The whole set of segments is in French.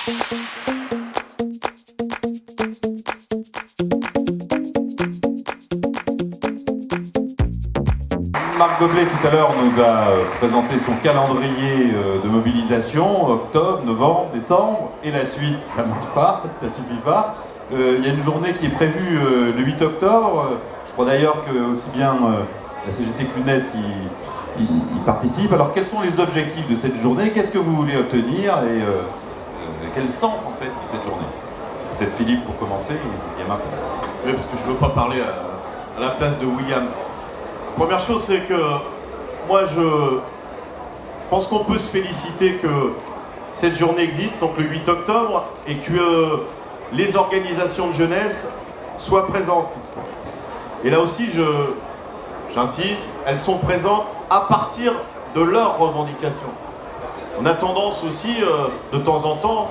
Marc Goblet, tout à l'heure, nous a présenté son calendrier de mobilisation, octobre, novembre, décembre, et la suite, ça ne marche pas, ça ne suffit pas. Il y a une journée qui est prévue le 8 octobre. Je crois d'ailleurs que aussi bien la CGT que l'UNEF y participent. Alors, quels sont les objectifs de cette journée? Qu'est-ce que vous voulez obtenir et quel sens, en fait, de cette journée? Peut-être Philippe pour commencer, et Emma. Oui, parce que je ne veux pas parler à la place de William. Première chose, c'est que moi, je pense qu'on peut se féliciter que cette journée existe, donc le 8 octobre, et que les organisations de jeunesse soient présentes. Et là aussi, j'insiste, elles sont présentes à partir de leurs revendications. On a tendance aussi, de temps en temps,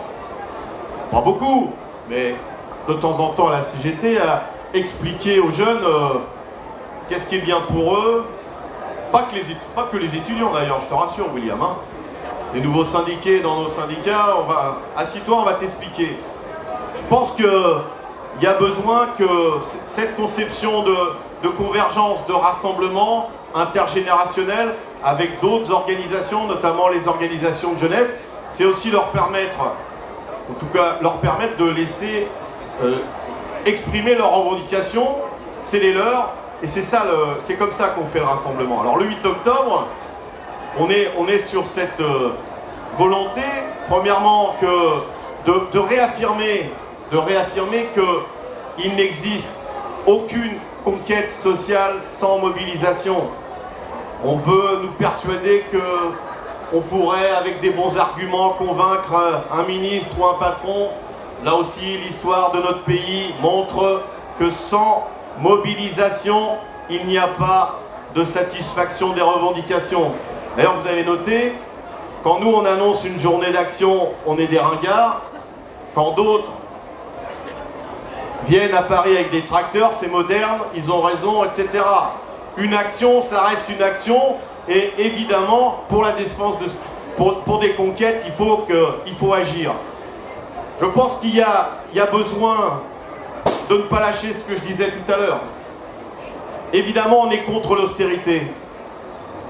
pas beaucoup, mais de temps en temps à la CGT, à expliquer aux jeunes qu'est-ce qui est bien pour eux. Pas que les étudiants d'ailleurs, je te rassure William. Hein. Les nouveaux syndiqués dans nos syndicats, assis-toi, on va t'expliquer. Je pense qu'il y a besoin que cette conception de convergence, de rassemblement intergénérationnel avec d'autres organisations, notamment les organisations de jeunesse, c'est aussi leur permettre, en tout cas leur permettre de laisser exprimer leurs revendications, c'est les leurs, et c'est comme ça qu'on fait le rassemblement. Alors le 8 octobre, on est sur cette volonté, premièrement, de réaffirmer qu'il n'existe aucune conquête sociale sans mobilisation. On veut nous persuader qu'on pourrait, avec des bons arguments, convaincre un ministre ou un patron. Là aussi, l'histoire de notre pays montre que sans mobilisation, il n'y a pas de satisfaction des revendications. D'ailleurs, vous avez noté, quand nous on annonce une journée d'action, on est des ringards. Quand d'autres viennent à Paris avec des tracteurs, c'est moderne, ils ont raison, etc. Une action, ça reste une action, et évidemment, pour la défense pour des conquêtes, il faut agir. Je pense qu'il y a besoin de ne pas lâcher ce que je disais tout à l'heure. Évidemment, on est contre l'austérité.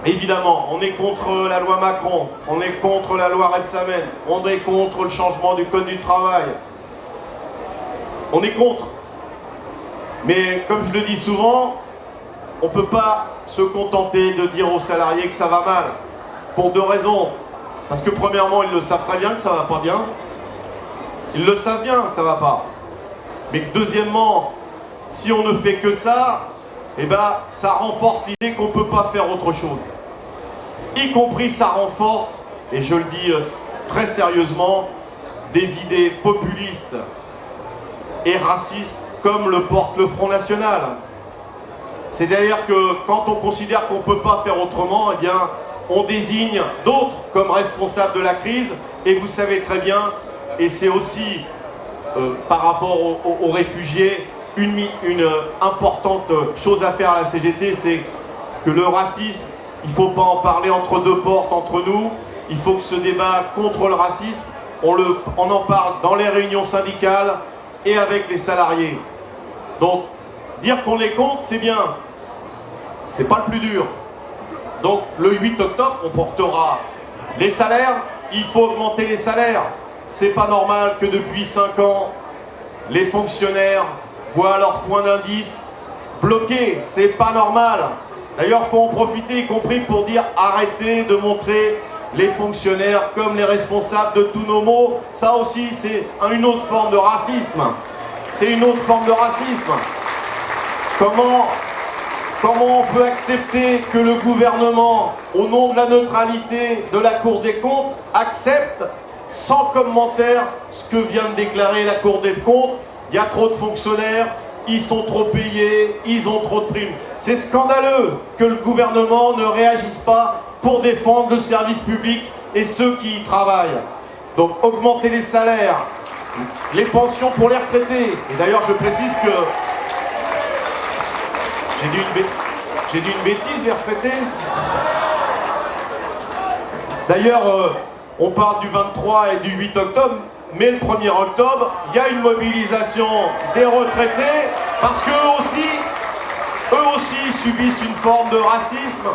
Évidemment, on est contre la loi Macron, on est contre la loi Rebsamen, on est contre le changement du code du travail. On est contre. Mais comme je le dis souvent, on ne peut pas se contenter de dire aux salariés que ça va mal. Pour deux raisons. Parce que premièrement, ils le savent très bien que ça ne va pas bien. Ils le savent bien que ça ne va pas. Mais que deuxièmement, si on ne fait que ça, eh ben, ça renforce l'idée qu'on ne peut pas faire autre chose. Y compris, ça renforce, et je le dis très sérieusement, des idées populistes et racistes comme le porte le Front National. C'est-à-dire que quand on considère qu'on ne peut pas faire autrement, eh bien, on désigne d'autres comme responsables de la crise, et vous savez très bien, et c'est aussi par rapport aux réfugiés, une importante chose à faire à la CGT, c'est que le racisme, il ne faut pas en parler entre deux portes, entre nous. Il faut que ce débat contre le racisme, on en parle dans les réunions syndicales et avec les salariés. Donc, dire qu'on est contre, c'est bien. C'est pas le plus dur. Donc, le 8 octobre, on portera les salaires. Il faut augmenter les salaires. C'est pas normal que depuis 5 ans, les fonctionnaires voient leur point d'indice bloqué. C'est pas normal. D'ailleurs, il faut en profiter, y compris pour dire arrêtez de montrer les fonctionnaires comme les responsables de tous nos maux. Ça aussi, c'est une autre forme de racisme. C'est une autre forme de racisme. Comment on peut accepter que le gouvernement, au nom de la neutralité de la Cour des comptes, accepte sans commentaire ce que vient de déclarer la Cour des comptes? Il y a trop de fonctionnaires, ils sont trop payés, ils ont trop de primes. C'est scandaleux que le gouvernement ne réagisse pas pour défendre le service public et ceux qui y travaillent. Donc augmenter les salaires, les pensions pour les retraités. Et d'ailleurs je précise que j'ai dit une bêtise, les retraités. D'ailleurs on parle du 23 et du 8 octobre, mais le 1er octobre, il y a une mobilisation des retraités, parce qu'eux aussi subissent une forme de racisme,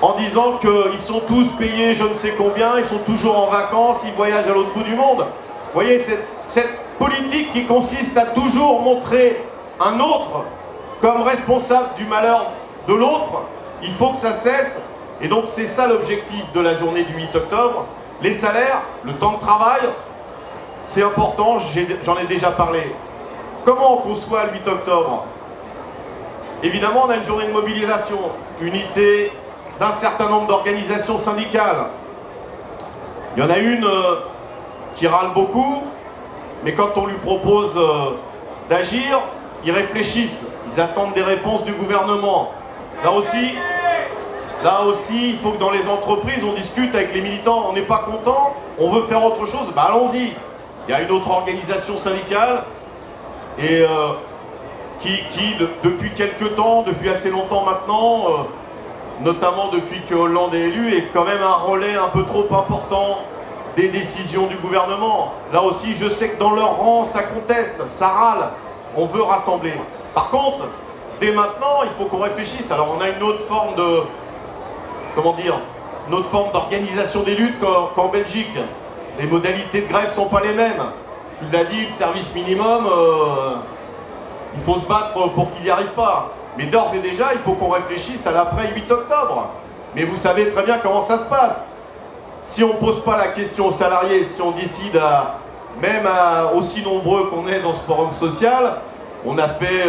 en disant qu'ils sont tous payés je ne sais combien, ils sont toujours en vacances, ils voyagent à l'autre bout du monde. Vous voyez, cette politique qui consiste à toujours montrer un autre comme responsable du malheur de l'autre, il faut que ça cesse. Et donc c'est ça l'objectif de la journée du 8 octobre. Les salaires, le temps de travail, c'est important, j'en ai déjà parlé. Comment on conçoit le 8 octobre? Évidemment, on a une journée de mobilisation, unité d'un certain nombre d'organisations syndicales. Il y en a une qui râle beaucoup, mais quand on lui propose d'agir, ils réfléchissent, ils attendent des réponses du gouvernement. Là aussi, il faut que dans les entreprises, on discute avec les militants. On n'est pas content, on veut faire autre chose, bah allons-y. Il y a une autre organisation syndicale et depuis quelques temps, depuis assez longtemps maintenant, notamment depuis que Hollande est élu, est quand même un relais un peu trop important des décisions du gouvernement. Là aussi, je sais que dans leur rang, ça conteste, ça râle, on veut rassembler. Par contre, dès maintenant, il faut qu'on réfléchisse. Alors on a une autre forme de... Comment dire? Une autre forme d'organisation des luttes qu'en Belgique. Les modalités de grève ne sont pas les mêmes. Tu l'as dit, le service minimum, il faut se battre pour qu'il n'y arrive pas. Mais d'ores et déjà, il faut qu'on réfléchisse à l'après 8 octobre. Mais vous savez très bien comment ça se passe. Si on ne pose pas la question aux salariés, si on décide même à aussi nombreux qu'on est dans ce forum social, on a fait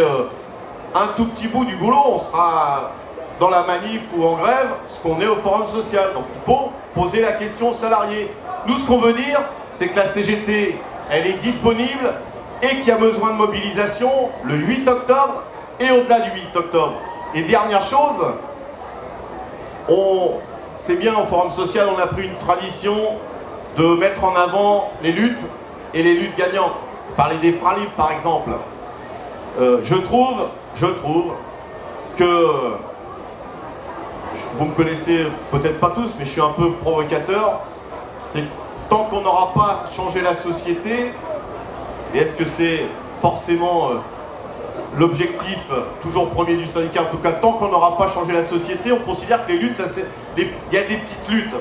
un tout petit bout du boulot, on sera dans la manif ou en grève, ce qu'on est au forum social. Donc il faut poser la question aux salariés. Nous, ce qu'on veut dire, c'est que la CGT, elle est disponible et qu'il y a besoin de mobilisation le 8 octobre et au-delà du 8 octobre. Et dernière chose, c'est bien au forum social, on a pris une tradition de mettre en avant les luttes et les luttes gagnantes. Parler des freins libres, par exemple. Je trouve que, vous me connaissez peut-être pas tous, mais je suis un peu provocateur, c'est tant qu'on n'aura pas changé la société, et est-ce que c'est forcément l'objectif toujours premier du syndicat, en tout cas tant qu'on n'aura pas changé la société, on considère que les luttes, il y a des petites luttes.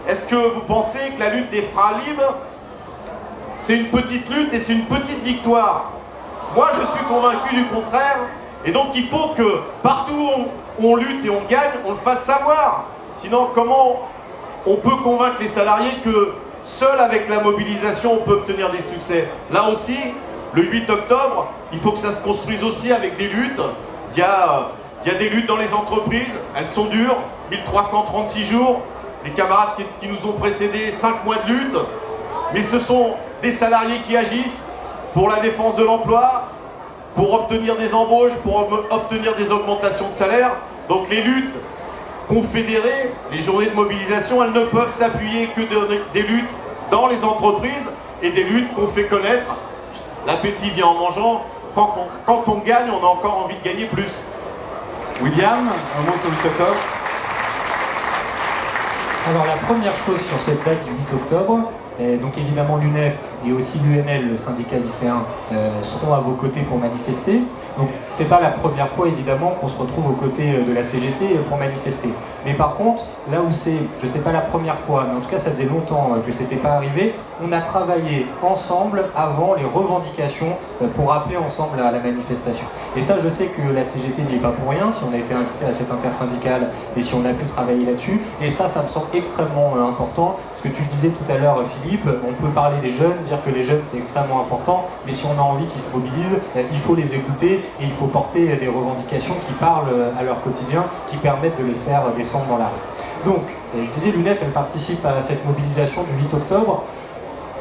Est-ce que vous pensez que la lutte des freins libres, c'est une petite lutte et c'est une petite victoire? Moi je suis convaincu du contraire, et donc il faut que partout où on lutte et on gagne, on le fasse savoir. Sinon comment on peut convaincre les salariés que seul avec la mobilisation on peut obtenir des succès? Là aussi, le 8 octobre, il faut que ça se construise aussi avec des luttes. Il y a des luttes dans les entreprises, elles sont dures, 1336 jours, les camarades qui nous ont précédés, 5 mois de lutte, mais ce sont des salariés qui agissent pour la défense de l'emploi, pour obtenir des embauches, pour obtenir des augmentations de salaire. Donc les luttes confédérées, les journées de mobilisation, elles ne peuvent s'appuyer que des luttes dans les entreprises et des luttes qu'on fait connaître. L'appétit vient en mangeant. Quand on gagne, on a encore envie de gagner plus. William, un mot sur le 8 octobre? Alors la première chose sur cette date du 8 octobre, donc évidemment l'UNEF et aussi l'UNL, le syndicat lycéen, seront à vos côtés pour manifester. Donc c'est pas la première fois évidemment qu'on se retrouve aux côtés de la CGT pour manifester. Mais par contre, là où c'est, je sais pas la première fois, mais en tout cas ça faisait longtemps que c'était pas arrivé, on a travaillé ensemble avant les revendications pour appeler ensemble à la manifestation. Et ça je sais que la CGT n'y est pas pour rien, si on a été invité à cette intersyndicale et si on a pu travailler là-dessus. Et ça me semble extrêmement important. Ce que tu disais tout à l'heure Philippe, on peut parler des jeunes, dire que les jeunes c'est extrêmement important, mais si on a envie qu'ils se mobilisent, il faut les écouter et il faut porter des revendications qui parlent à leur quotidien, qui permettent de les faire descendre dans la rue. Donc, je disais, l'UNEF, elle participe à cette mobilisation du 8 octobre.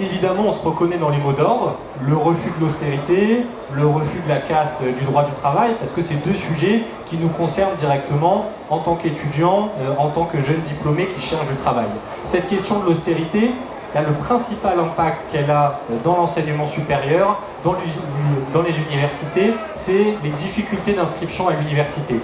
Évidemment, on se reconnaît dans les mots d'ordre, le refus de l'austérité, le refus de la casse du droit du travail, parce que c'est deux sujets qui nous concernent directement en tant qu'étudiants, en tant que jeunes diplômés qui cherchent du travail. Cette question de l'austérité, là, le principal impact qu'elle a dans l'enseignement supérieur, dans les universités, c'est les difficultés d'inscription à l'université.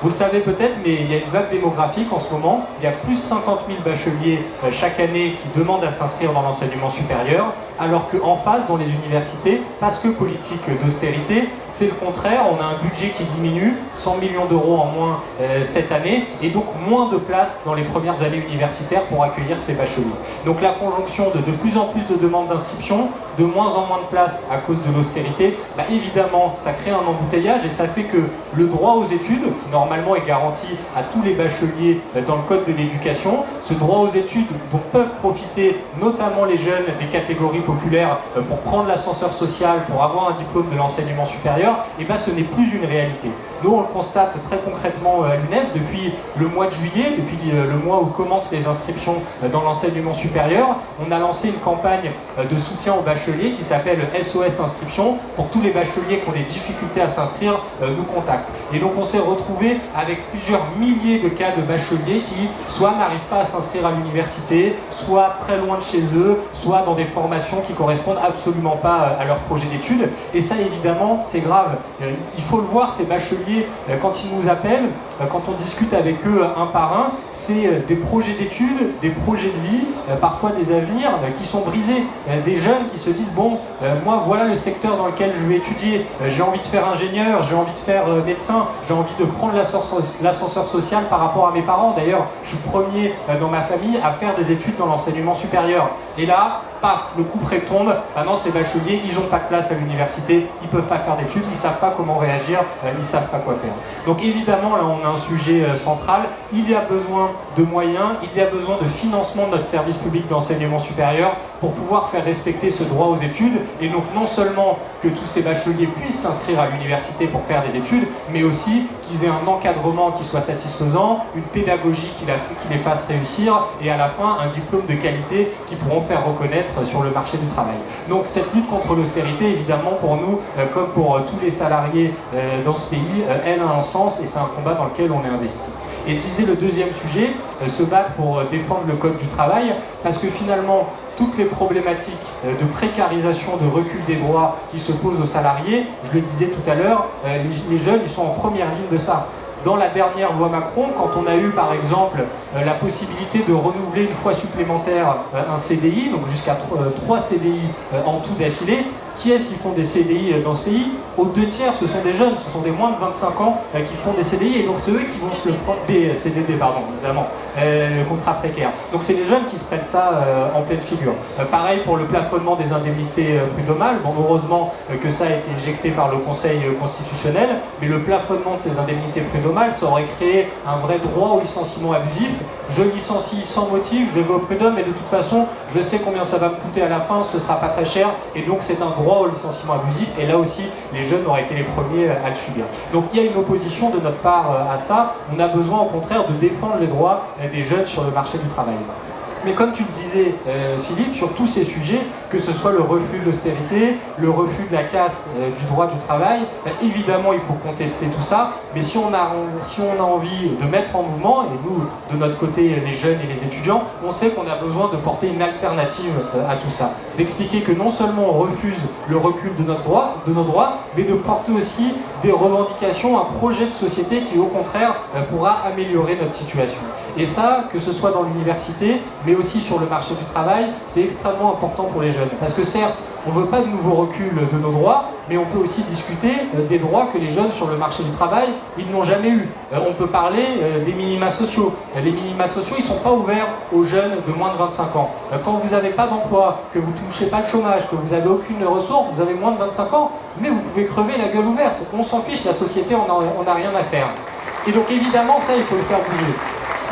Vous le savez peut-être, mais il y a une vague démographique en ce moment. Il y a plus de 50 000 bacheliers chaque année qui demandent à s'inscrire dans l'enseignement supérieur. alors qu'en face, dans les universités, parce que politique d'austérité, c'est le contraire, on a un budget qui diminue, 100 millions d'euros en moins cette année, et donc moins de place dans les premières années universitaires pour accueillir ces bacheliers. Donc la conjonction de plus en plus de demandes d'inscription, de moins en moins de place à cause de l'austérité, bah évidemment, ça crée un embouteillage et ça fait que le droit aux études, qui normalement est garanti à tous les bacheliers dans le code de l'éducation, ce droit aux études dont peuvent profiter notamment les jeunes des catégories populaires pour prendre l'ascenseur social, pour avoir un diplôme de l'enseignement supérieur, et ben ce n'est plus une réalité. Nous, on le constate très concrètement à l'UNEF depuis le mois de juillet, depuis le mois où commencent les inscriptions dans l'enseignement supérieur. On a lancé une campagne de soutien aux bacheliers qui s'appelle SOS Inscription. Pour tous les bacheliers qui ont des difficultés à s'inscrire, nous contactent. Et donc on s'est retrouvé avec plusieurs milliers de cas de bacheliers qui soit n'arrivent pas à s'inscrire à l'université, soit très loin de chez eux, soit dans des formations qui correspondent absolument pas à leur projet d'études. Et ça, évidemment, c'est grave. Il faut le voir, ces bacheliers, quand ils nous appellent, quand on discute avec eux un par un, c'est des projets d'études, des projets de vie, parfois des avenirs qui sont brisés. Des jeunes qui se disent, bon, moi voilà le secteur dans lequel je vais étudier, j'ai envie de faire ingénieur, j'ai envie de faire médecin, j'ai envie de prendre l'ascenseur social par rapport à mes parents. D'ailleurs, je suis premier dans ma famille à faire des études dans l'enseignement supérieur. Et là, paf, le coup près tombe. Maintenant, ces bacheliers, ils n'ont pas de place à l'université, ils ne peuvent pas faire d'études, ils ne savent pas comment réagir, ils ne savent pas quoi faire. Donc évidemment, là, on a un sujet central. Il y a besoin de moyens, il y a besoin de financement de notre service public d'enseignement supérieur pour pouvoir faire respecter ce droit aux études. Et donc non seulement que tous ces bacheliers puissent s'inscrire à l'université pour faire des études, mais aussi qu'ils aient un encadrement qui soit satisfaisant, une pédagogie qui les fasse réussir, et à la fin, un diplôme de qualité qui pourront faire reconnaître sur le marché du travail. Donc cette lutte contre l'austérité, évidemment, pour nous, comme pour tous les salariés dans ce pays, elle a un sens et c'est un combat dans lequel on est investi. Et je disais le deuxième sujet, se battre pour défendre le code du travail, parce que finalement, toutes les problématiques de précarisation, de recul des droits qui se posent aux salariés, je le disais tout à l'heure, les jeunes, ils sont en première ligne de ça. Dans la dernière loi Macron, quand on a eu par exemple la possibilité de renouveler une fois supplémentaire un CDI, donc jusqu'à 3 CDI en tout d'affilée, qui est-ce qui font des CDI dans ce pays? Aux 2 tiers, ce sont des jeunes, ce sont des moins de 25 ans qui font des CDI, et donc c'est eux qui vont se le prendre, des CDD, pardon, évidemment, contrats précaires. Donc c'est les jeunes qui se prennent ça en pleine figure. Pareil pour le plafonnement des indemnités prud'homales. Bon, heureusement que ça a été éjecté par le Conseil constitutionnel, mais le plafonnement de ces indemnités prud'homales, ça aurait créé un vrai droit au licenciement abusif. Je licencie sans motif, je vais au prud'homme, et de toute façon, je sais combien ça va me coûter à la fin, ce sera pas très cher, et donc c'est un droit au licenciement abusif, et là aussi, les jeunes auraient été les premiers à le subir. Donc il y a une opposition de notre part à ça. On a besoin au contraire de défendre les droits des jeunes sur le marché du travail. Mais comme tu le disais, Philippe, sur tous ces sujets, que ce soit le refus de l'austérité, le refus de la casse du droit du travail, évidemment, il faut contester tout ça, mais si on a envie de mettre en mouvement, et nous, de notre côté, les jeunes et les étudiants, on sait qu'on a besoin de porter une alternative à tout ça. D'expliquer que non seulement on refuse le recul de nos droits, mais de porter aussi des revendications, un projet de société qui, au contraire, pourra améliorer notre situation. Et ça, que ce soit dans l'université, mais aussi sur le marché du travail, c'est extrêmement important pour les jeunes. Parce que certes, on ne veut pas de nouveau recul de nos droits, mais on peut aussi discuter des droits que les jeunes sur le marché du travail, ils n'ont jamais eu. On peut parler des minima sociaux. Les minima sociaux, ils ne sont pas ouverts aux jeunes de moins de 25 ans. Quand vous n'avez pas d'emploi, que vous ne touchez pas le chômage, que vous n'avez aucune ressource, vous avez moins de 25 ans, mais vous pouvez crever la gueule ouverte. On s'en fiche, la société, on n'a rien à faire. Et donc évidemment, ça, il faut le faire bouger.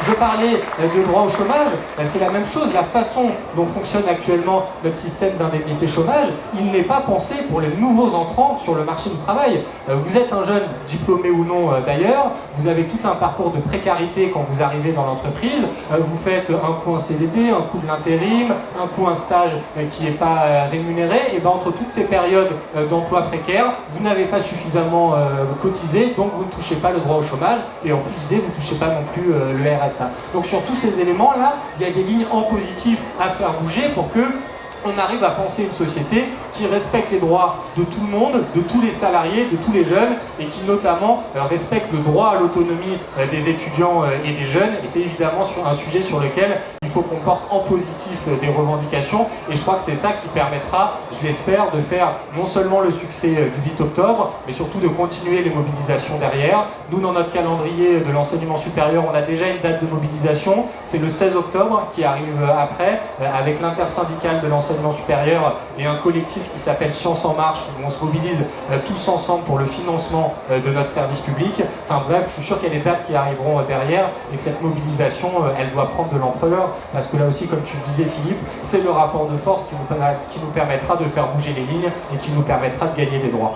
Je parlais de droit au chômage, c'est la même chose. La façon dont fonctionne actuellement notre système d'indemnité chômage, il n'est pas pensé pour les nouveaux entrants sur le marché du travail. Vous êtes un jeune, diplômé ou non d'ailleurs, vous avez tout un parcours de précarité quand vous arrivez dans l'entreprise. Vous faites un coup un CDD, un coup de l'intérim, un coup un stage qui n'est pas rémunéré. Et ben entre toutes ces périodes d'emploi précaire, vous n'avez pas suffisamment cotisé, donc vous ne touchez pas le droit au chômage. Et en plus, je disais, vous ne touchez pas non plus le RSA. Donc sur tous ces éléments-là, il y a des lignes en positif à faire bouger pour que on arrive à penser une société qui respecte les droits de tout le monde, de tous les salariés, de tous les jeunes, et qui notamment respecte le droit à l'autonomie des étudiants et des jeunes. Et c'est évidemment un sujet sur lequel il faut qu'on porte en positif des revendications, et je crois que c'est ça qui permettra, je l'espère, de faire non seulement le succès du 8 octobre, mais surtout de continuer les mobilisations derrière. Nous, dans notre calendrier de l'enseignement supérieur, on a déjà une date de mobilisation, c'est le 16 octobre qui arrive après, avec l'intersyndicale de l'enseignement supérieur et un collectif qui s'appelle Science en Marche, où on se mobilise tous ensemble pour le financement de notre service public. Enfin bref, je suis sûr qu'il y a des dates qui arriveront derrière, et que cette mobilisation, elle doit prendre de l'ampleur, parce que là aussi, comme tu le disais Philippe, c'est le rapport de force qui nous permettra de faire bouger les lignes et qui nous permettra de gagner des droits.